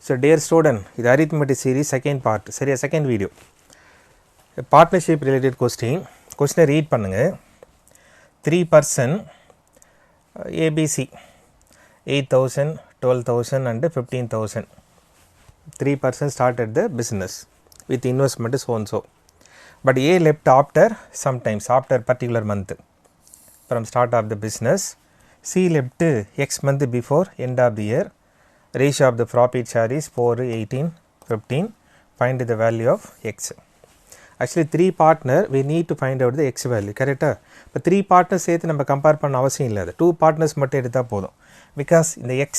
So dear student, this arithmetic series second part, சரியா second video. A partnership related question. Question read பண்ணுங்க. 3% ABC 8,000, 12,000 and 15,000. 3% started the business with investment so and so. But A left after sometimes after particular month from start of the business. C left X month before end of the year. Ratio of the profit share is 4, 18, 15. Find the value of X. Actually 3 partner we need to find out the X value, correct? But 3 partners சேர்த்து நம்ம compare பண்ண அவசியம் இல்லை. 2 partners மட்டும் எடுத்தா போதும். Because இந்த X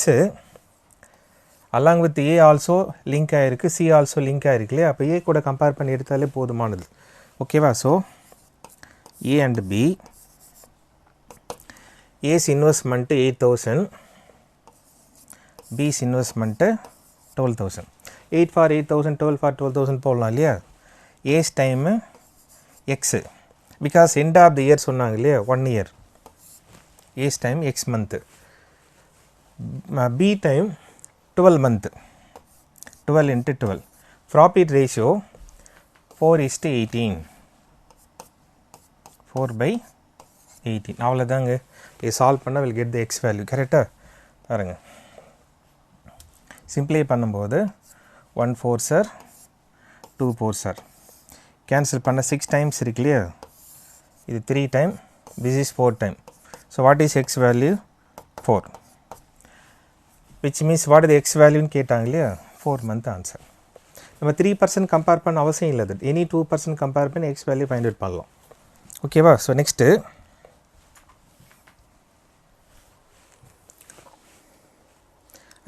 along with A also link ஆயிருக்கு, C also link ஆயிருக்கு இல்லையா? அப்போ A கூட கம்பேர் பண்ணி எடுத்தாலே போதுமானது. ஓகேவா? So A and B, A's investment 8,000, B's investment 12,000. 8 for 8,000, 12 for 12,000 போடலாம் இல்லையா? A's time X because end of the year சொன்னாங்க இல்லையா? 1 year. A's time X month. B time 12 month. 12 into 12. Profit ratio 4:18. 4/18. அவ்வளோதாங்க. இதை சால்வ் பண்ணால் will get the X value, கரெக்டாக? பாருங்க, சிம்பிளை பண்ணும்போது 1 4 சார் 2 4 சார் கேன்சல் பண்ண 6 டைம்ஸ் இருக்கு இல்லையா? இது 3 time, this is 4 time. So what is X value? 4. which means what is the X வேல்யூன்னு கேட்டாங்க இல்லையா? 4 month ஆன்சர். நம்ம 3% கம்பேர் பண்ண அவசியம் இல்லை. அது எனி 2% கம்பேர் பண்ணி X வேல்யூ ஃபைண்ட் அவுட் பண்ணலாம். ஓகேவா? So next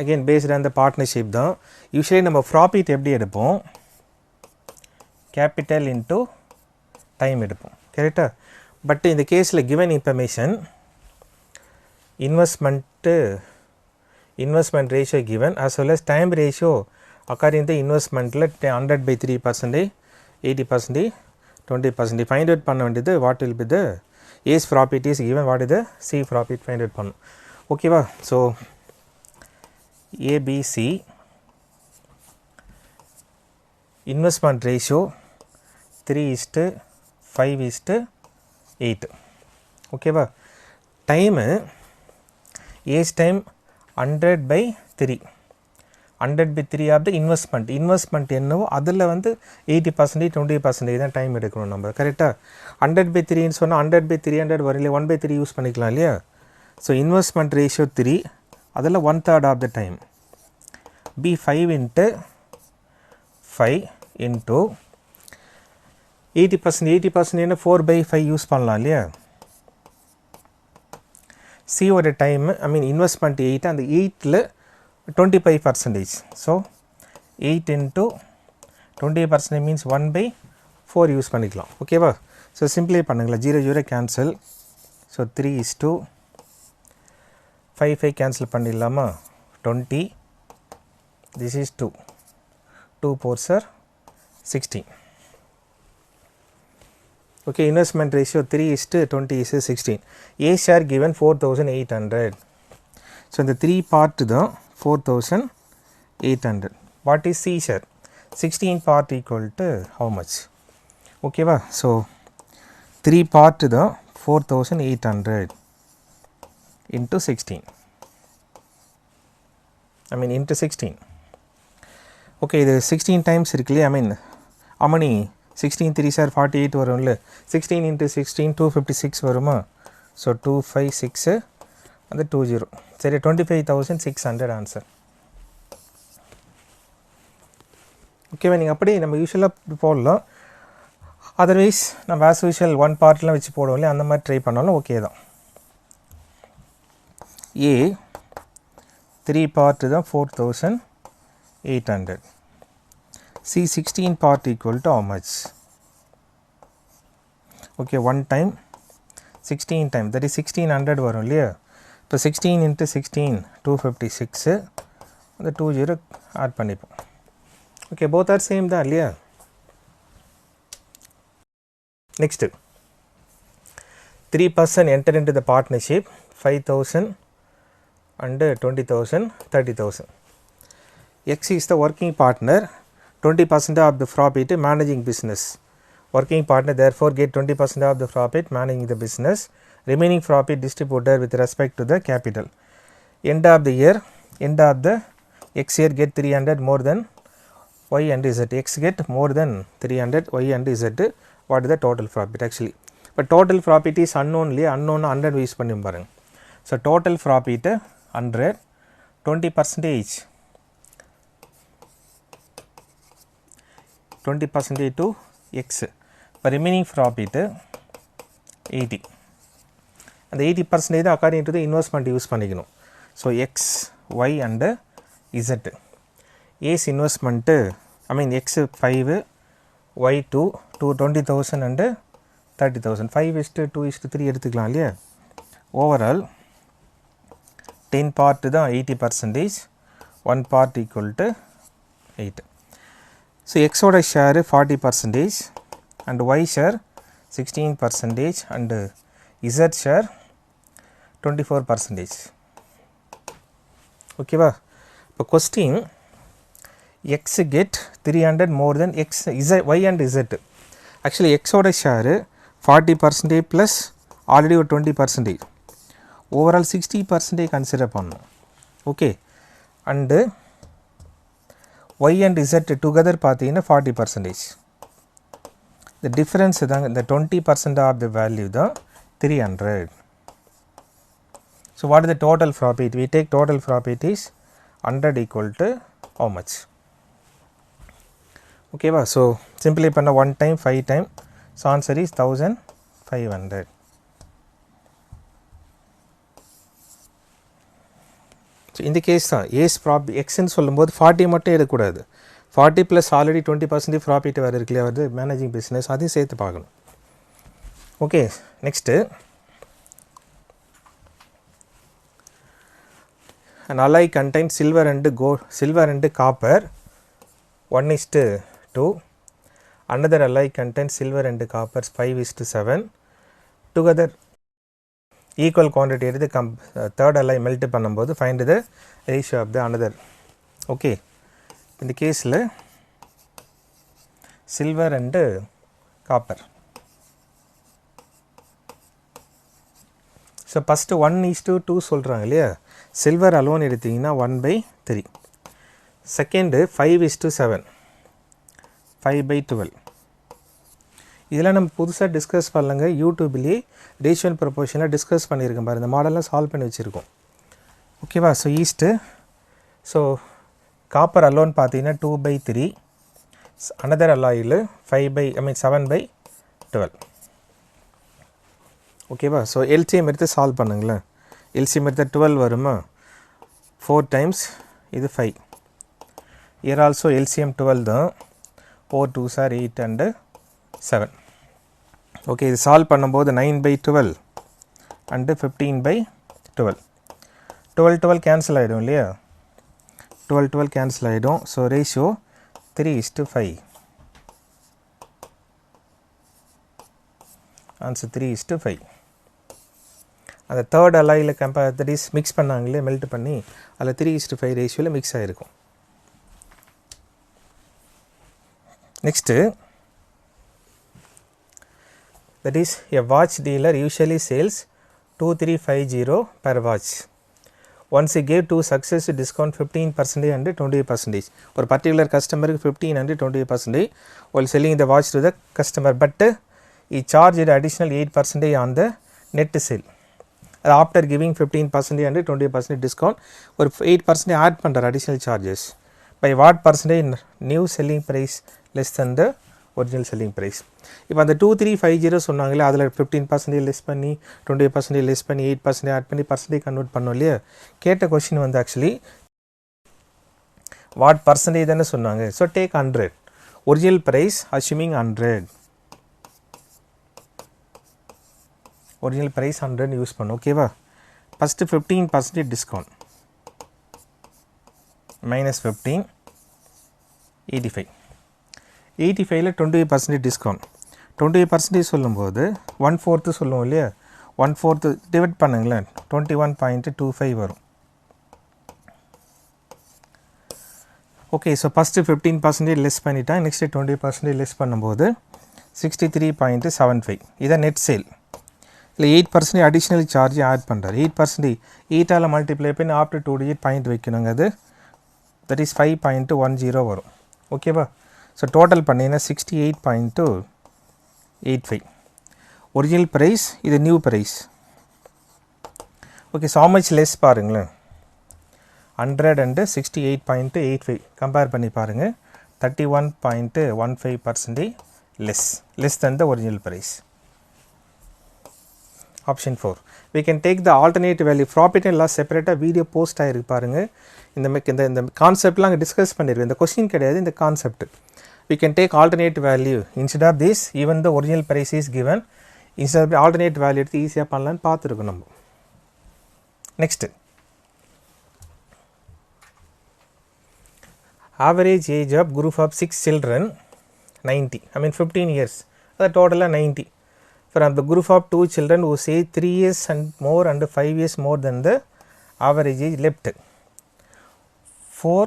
again based on the partnership தான். யூஸ்வலி நம்ம ப்ராஃபிட் எப்படி எடுப்போம்? கேபிட்டல் இன்ட்டு டைம் எடுப்போம், கரெக்டாக? பட் இந்த கேஸில் given information investment ratio given as well as time ratio according to இன்வெஸ்ட்மெண்ட்டில் 100/3%, 80%, 20%. ஃபைண்ட் அவுட் பண்ண வேண்டியது what will be the A's profit is given, what is the C profit find out பண்ணணும். ஓகேவா? So ABC investment ratio 3:5:8. ஓகேவா? Time A's time 100/3. 100/3 of the investment என்னவோ அதில் வந்து 80%, 20% தான் டைம் எடுக்கணும் நம்ம, கரெக்டாக? 100/3ன்னு சொன்னால் 100/300 வரையில 1/3 யூஸ் பண்ணிக்கலாம் இல்லையா? ஸோ இன்வெஸ்ட்மெண்ட் ரேஷியோ 3, அதில் 1/3 of the time. B 5 into 5 into 80%. 80% என்ன 4/5 யூஸ் பண்ணலாம் இல்லையா? C ஓட டைம் இன்வெஸ்ட்மெண்ட் 8, அந்த 8ல் 25%. ஸோ 8 into 20% மீன்ஸ் 1/4 யூஸ் பண்ணிக்கலாம். ஓகேவா? ஸோ சிம்பிளை பண்ணுங்களா, 0 0 கேன்சல். ஸோ 3:5 5 கேன்சல் பண்ணிடலாமா? 20. This is 2. 2 4 are 16. Okay, investment ratio 3:20 is 16. A share given 4,800. So இந்த 3 part தான் 4,800. What is C share? 16 part equal to how much? ஓகேவா? So 3 part தான் 4,800 into 16. into 16. Okay, இது 16 டைம்ஸ் இருக்கு இல்லையா? how many 16 3s are 48 வரும் இல்லை? 16 into 16 256 வருமா? ஸோ 256 அந்த 20. சரி, 25,600 ஆன்சர். ஓகேவா? நீங்கள் அப்படியே நம்ம யூஸ்வலாக போடலாம். அதர்வைஸ் நம்ம ஆஸ் யூஷுவல் 1 பார்ட்லாம் வச்சு போடுவோம் இல்லையா? அந்த மாதிரி ட்ரை பண்ணாலும் ஓகே தான். A 3 part தான் 4,800. C 16 part equal to how much? Okay, 1 time 16 time, that is 1600 வரும் இல்லையா? இப்போ 16 into 16 256, அந்த 20 ஆட் பண்ணிப்போம். ஓகே, both are same தான் இல்லையா? Next 3% enter into the partnership, 5,000 and 20,000, 30,000. X is the working partner, 20% of the profit managing business. Working partner therefore get 20% of the profit managing the business. Remaining profit distributed with respect to the capital. End of the year, end of the X year get 300 more than Y and Z. X get more than 300, Y and Z. What is the total profit actually? But total profit is unknown, unknown 100 use பண்ணி பாருங்க. So total profit 100, 20% to X. But remaining profit 80. And the 80% according to the investment use பண்ணிக்கணும். So X, Y and Z. A's investment, I mean X 5, Y 2, 20,000 and 30,000. 5:2:3 எடுத்துக்கலாம் இல்லையா? Overall 10 part தான் 80%, 1 part equal to 8. So X ஓட share 40% and Y share 16% and Z share 24%. Okay ba? இப்போ question X get 300 more than X, Z, Y and Z. Actually X ஓட share 40% plus already 20%. Overall 60% consider பண்ணணும். Okay. And Y and Z together பார்த்தீங்கன்னா 40%. The difference தான் the 20% of the value தான் 300. So what is the total profit? We take total profit is 100 equal to how much? Okay ba? So simply பண்ண 1 time 5 time. So answer is 1500. So in the case A's profit X ன்னு சொல்லும்போது 40 மட்டும் எடுக்கக்கூடாது. 40 plus already 20% profit வேறு இருக்குல்லையா வருது managing business அதையும் சேர்த்து பார்க்கணும். Okay next an alloy contains silver and copper 1:2. Another alloy contains silver and copper 5:7. Together equal quantity எடுத்து third alloy melt பண்ணும்போது find the ratio of the another. Okay. In the case silver and copper. So first 1:2 சொல்றாங்க இல்லையா silver alone எடுத்தீங்கன்னா 1/3. Second 5:7, 5/12. இதெல்லாம் நம்ம புதுசாக discuss பண்ணலங்க யூடியூப்லேயே ரேஷியோ அண்ட் ப்ரொபோர்ஷனில் டிஸ்கஸ் பண்ணியிருக்கேன் பாரு இந்த மாடல்லாம் சால்வ் பண்ணி வச்சுருக்கோம் ஓகேவா ஸோ ஈஸ்ட்டு ஸோ காப்பர் அலோன் பார்த்தீங்கன்னா 2/3 அனதர் அலாயில் 7/12 ஓகேவா ஸோ எல்சிஎம் எடுத்து சால்வ் பண்ணுங்களேன் எல்சிஎம் எடுத்து 12 வருமா 4 times இது 5 here also LCM 12 தான் 4 2s are 8 and 7 ஓகே இது சால்வ் பண்ணும்போது 9/12 and 15/12 12 கேன்சல் ஆகிடும் இல்லையா 12 கேன்சல் ஆகிடும் ஸோ ரேஷியோ 3:5 ஆன்சர் 3:5 அந்த தேர்ட் அலாயில் தட் இஸ் மிக்ஸ் பண்ணாங்களே மெல்ட் பண்ணி அதில் 3:5 ரேஷியோவில் மிக்ஸ் ஆகிருக்கும் next that is a watch dealer usually sells 2350 per watch. Once he gave two successive discount 15% and 20%. For particular customer 15 and 20% while selling the watch to the customer, but he charged additional 8% on the net sale. After giving 15% and 20% discount, or 8% add pandar additional charges. By what percentage new selling price less than the original selling price இப்போ அந்த 2350 சொன்னாங்களே அதில் 15% less பண்ணி 20% less பண்ணி 8% add பண்ணி percentage convert பண்ணோம் இல்லையா கேட்ட கொஸ்டின் வந்து ஆக்சுவலி வாட் பர்சன்டேஜ் தானே சொன்னாங்க so take 100 original price assuming 100 original price 100 use பண்ணும் ஓகேவா ஃபஸ்ட்டு 15% டிஸ்கவுண்ட் -15 85 85ல் 20% டிஸ்கவுண்ட் 20% சொல்லும்போது 1/4 சொல்லுவோம் இல்லையா 1/4 டிவைட் பண்ணுங்களேன் 21.25 வரும் ஓகே ஸோ ஃபஸ்ட்டு 15% லெஸ் பண்ணிட்டேன். நெக்ஸ்ட்டு 20% லெஸ் பண்ணும்போது 63.75 இதான் நெட் சேல். இல்லை 8% அடிஷ்னல் சார்ஜ் ஆட் பண்ணுறாரு. 8% 8ஆல் மல்டிப்ளை பண்ணி ஆஃப்டர் 2 டிஜிட் பாயிண்ட் வைக்கணுங்க. அது தட் இஸ் 5.10 வரும். ஓகேவா? ஸோ டோட்டல் பண்ணிங்கன்னா 68.85. ஒரிஜினல் ப்ரைஸ், இது new price. Okay so much less பாருங்களேன், 100 and 68.85 கம்பேர் பண்ணி பாருங்கள். 31.15% less than the original price. Option 4. We can take the alternate value. Profit and loss separate video post ஆகிருக்கு பாருங்கள். இந்த கான்செப்ட்லாம் அங்கே டிஸ்கஸ் பண்ணியிருக்கேன். இந்த கொஸ்டின் கிடையாது, இந்த concept. We can take alternate value instead of this, even the original price is given. Instead of alternate value எடுத்து ஈஸியாக பண்ணலான்னு பார்த்துருக்கோம் நம்ம. Next average age of group of 6 children 90, I mean 15 years, that total 90. From the group of 2 children who say 3 years and more and 5 years more than the average age left. 4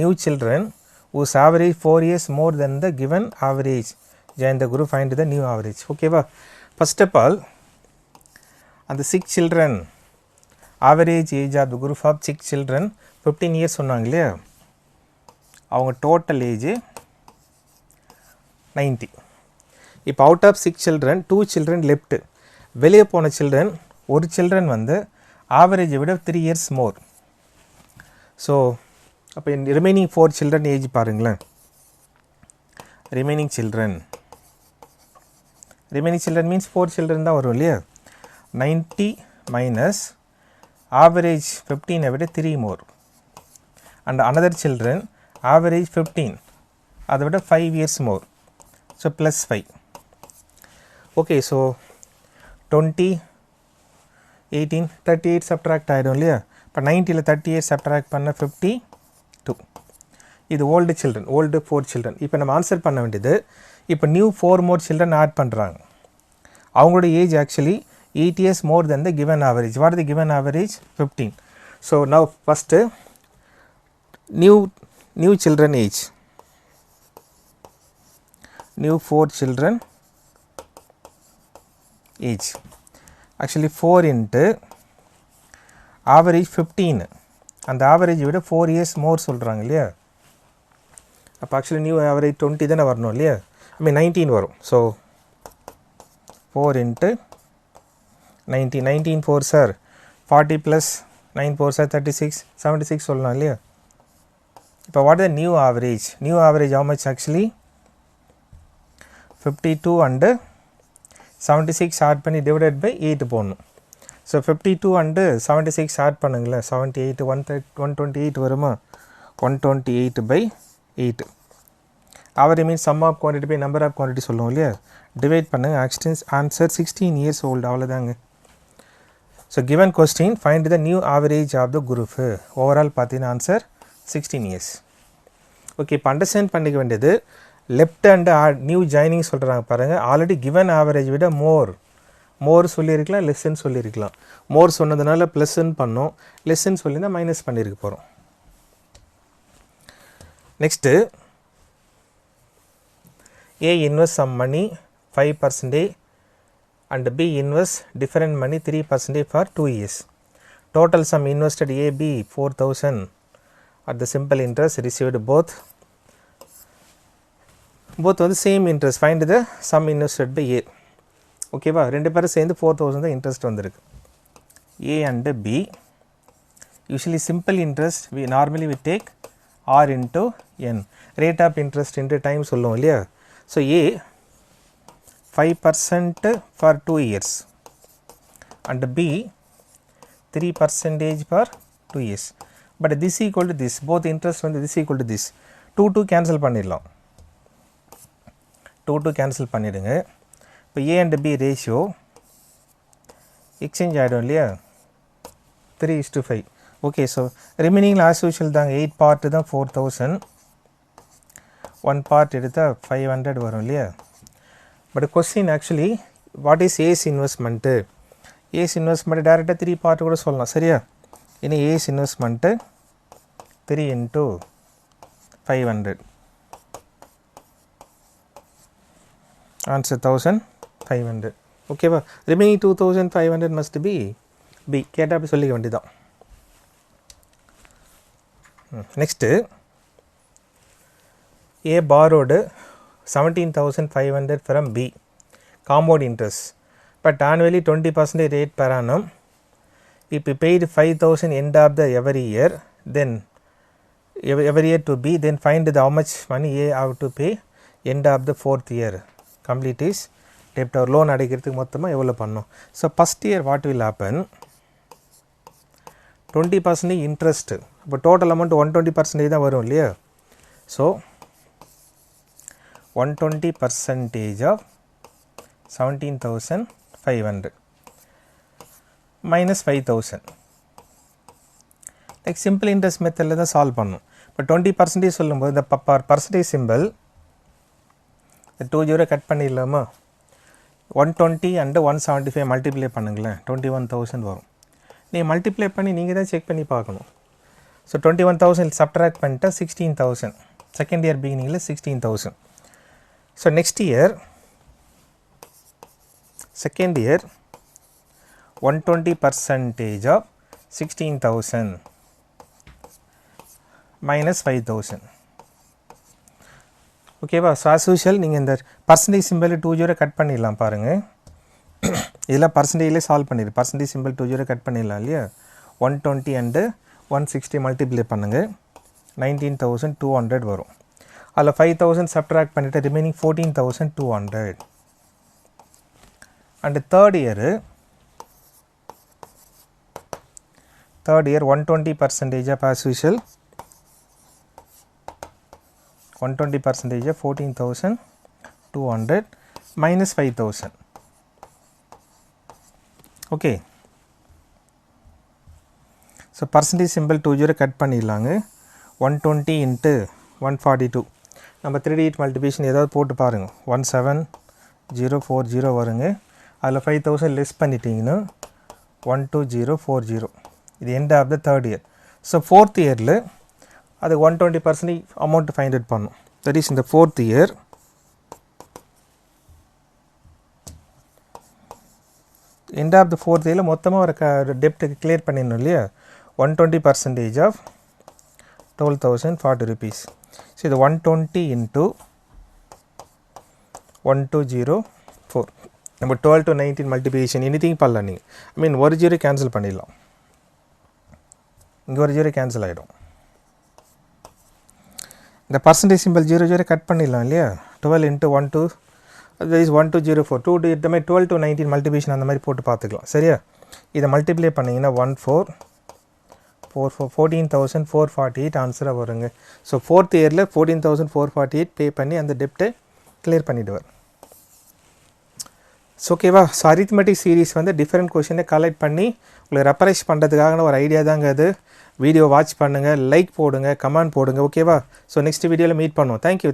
new children whose average 4 years more than the given average. Join the group, find the new average. Okay va? First of all, and the 6 children average age of the group of 6 children 15 years சொன்னாங்க இல்லையா, அவங்க total age 90. இப்போ out of 6 children 2 children left. வெளியே போன children ஒரு children வந்து ஆவரேஜை விட 3 years மோர். So அப்போ ரிமைனிங் 4 children ஏஜ் பாருங்களேன். ரிமைனிங் சில்ட்ரன் மீன்ஸ் 4 children தான் வரும் இல்லையா. 90 மைனஸ் ஆவரேஜ் 15 விட 3 more and another children average 15, அதை விட 5 years more, so plus 5. okay so 20 18 38 subtract ஆகிடும் இல்லையா. இப்போ 90ல் 38 subtract பண்ண 52. இது ஓல்டு சில்ட்ரன், ஓல்டு 4 children. இப்போ நம்ம ஆன்சர் பண்ண வேண்டியது, இப்போ நியூ 4 more children ஆட் பண்ணுறாங்க. அவங்களோட age actually 8 years more than the given average. what is the given average? 15. so now first new children age, new 4 children age, actually 4 into average 15, and the average விட 4 years more சொல்கிறாங்க இல்லையா. அப்போ actually new average 20 தானே வரணும் இல்லையா, ஐ மீன் 19 வரும். So 4 into 19, 19 4 sir 40 plus 9 4 sir 36, 76 சொல்லலாம் இல்லையா. இப்போ what is the new average? New average how much actually? 52 and 76 add பண்ணி divided by 8 போடணும். ஸோ 52 and 76 add பண்ணுங்களேன், 78 128 வருமா, 128 by 8. average means sum of quantity by number of quantity சொல்லுவோம் இல்லையா. Divide பண்ணுங்க, ஆன்சர் 16 years old, அவ்வளோதாங்க. So given question, find the new average of the group. Overall பார்த்தீங்கன்னா answer 16 years. Okay இப்போ understand பண்ணிக்க வேண்டியது, லெஃப்ட் அண்ட் நியூ ஜாயினிங் சொல்கிறாங்க பாருங்கள். ஆல்ரெடி கிவன் ஆவரேஜ் விட மோர் சொல்லியிருக்கலாம், லெஸ்ன்னு சொல்லியிருக்கலாம். மோர் சொன்னதுனால ப்ளஸ்ன்னு பண்ணோம், லெஸ்ன்னு சொல்லியிருந்தால் மைனஸ் பண்ணியிருக்க போகிறோம். Next A invest sum money 5% and B invest different money 3% for 2 years. Total sum invested AB 4,000 at the simple interest, received both வந்து same interest. Find the sum invested by A. ஓகேவா, ரெண்டு பேரும் சேர்ந்து 4,000 தான் interest வந்திருக்கு. A and B. Usually simple interest normally we take R into N, rate of interest into time சொல்லுவோம் இல்லையா. So A 5% for 2 years and B 3% for 2 years. But this equal to this, both interest வந்து this equal to this. 2 cancel பண்ணிடலாம், 2 cancel பண்ணிடுங்க. இப்போ A and B ratio exchange ஆகிடும் இல்லையா, 3:5. Okay so ரிமைனிங்கில் as usual தாங்க, 8 part தான் 4,000, 1 part எடுத்தால் 500 வரும் இல்லையா. But question actually what is A's investment. A's investment டேரெக்டாக 3 பார்ட்டு கூட சொல்லலாம் சரியா. இனி A's investment 3 into 500. Answer 1500. Okay va, remaining 2500 must be B. கேட்டா அப்படி சொல்லிக்க வேண்டியதான். Next, A borrowed 17,500 from B, compound interest, but annually 20% rate per annum. If he paid 5,000 end of the every year, then every year to B, then find how much money A have to pay end of the 4th year. Complete is debt or loan அடைக்கிறதுக்கு மொத்தமாக எவ்வளோ பண்ணணும். So first year what will happen, 20% interest, இப்போ total amount 120% தான் வரும் இல்லையா. So 120% of 17,500 minus 5,000. Like simple interest மெத்தடில் தான் solve பண்ணணும். இப்போ 20% சொல்லும்போது இந்த பர்சன்டேஜ் சிம்பிள் 20 கட் பண்ணிடலாமா. 120 and 175 மல்டிப்ளை பண்ணுங்களேன், 21,000 வரும். நீங்கள் மல்டிப்ளை பண்ணி நீங்கள் தான் செக் பண்ணி பார்க்கணும். ஸோ 21,000 சப்ட்ராக்ட் பண்ணிட்டா 16,000. செகண்ட் இயர் பிகினிங்கில் 16,000. So next year second year 120% of 16,000 minus 5,000. ஓகேவா. ஸோ ஆஸ் யூஷுவல் நீங்கள் இந்த பர்சன்டேஜ் சிம்பிள் 20 கட் பண்ணிடலாம் பாருங்கள். இதெல்லாம் பர்சன்டேஜ்லேயே சால்வ் பண்ணிடு. பர்சன்டேஜ் சிம்பிள் 20 கட் பண்ணிடலாம் இல்லையா. 120 and 160 மல்டிப்ளை பண்ணுங்கள், 19,200 வரும். அதில் 5,000 சப்ட்ராக்ட் பண்ணிவிட்டு remaining 14,200. And third year 120% of as usual 120% of 14,200 minus 5,000. Okay. So percentage symbol 20 cut பண்ணிடலாங்க. 120 into 142 நம்ம 3D8 மல்டிபிகேஷன் ஏதாவது போட்டு பாருங்கள். 17040 வருங்க. அதில் 5,000 லெஸ் பண்ணிட்டீங்கன்னா 12040. இது end of the third year. So fourth இயரில் அது 120% அமௌண்ட் ஃபைண்ட் அவுட் பண்ணும். தட் இஸ் இந்த fourth year end of the fourth இயரில் மொத்தமாக ஒரு டெப்ட் கிளியர் பண்ணிடணும் இல்லையா. 120% ஆஃப் 12,040 rupees. ஸோ இது 120 into 1204. நம்ம 12 to 19 மல்டிபிகேஷன் எனிதிங் பண்ணலாம். நீங்கள் ஐ மீன் ஒரு ஜீரோ கேன்சல் பண்ணிடலாம். இங்கே ஒரு ஜீரோ கேன்சல் ஆகிடும். இந்த பர்சன்டேஜ் சிம்பிள் 00 கட் பண்ணிடலாம் இல்லையா. 12 into 12 that is 1204. 2 இந்த மாதிரி 12 to 19 மல்டிபிகேஷன் அந்த மாதிரி போட்டு பார்த்துக்கலாம். சரியா. இதை மல்டிப்ளை பண்ணிங்கன்னா 14,448 ஆன்சராக வருங்க. ஸோ ஃபோர்த் இயரில் 14,448 பே பண்ணி அந்த டெப்ட்டை கிளியர் பண்ணிவிடுவார். ஸோ ஓகேவா. ஸோ அரித்மெட்டிக் சீரீஸ் வந்து டிஃப்ரெண்ட் கொஷினை கலெக்ட் பண்ணி உங்களுக்கு ரெப்பரைஸ் பண்ணுறதுக்கான ஒரு ஐடியா தாங்க அது. வீடியோ வாட்ச் பண்ணுங்கள், லைக் போடுங்க, கமெண்ட் போடுங்க. ஓகேவா. ஸோ நெக்ஸ்ட் வீடியோவில் மீட் பண்ணுவோம். தேங்க்யூ.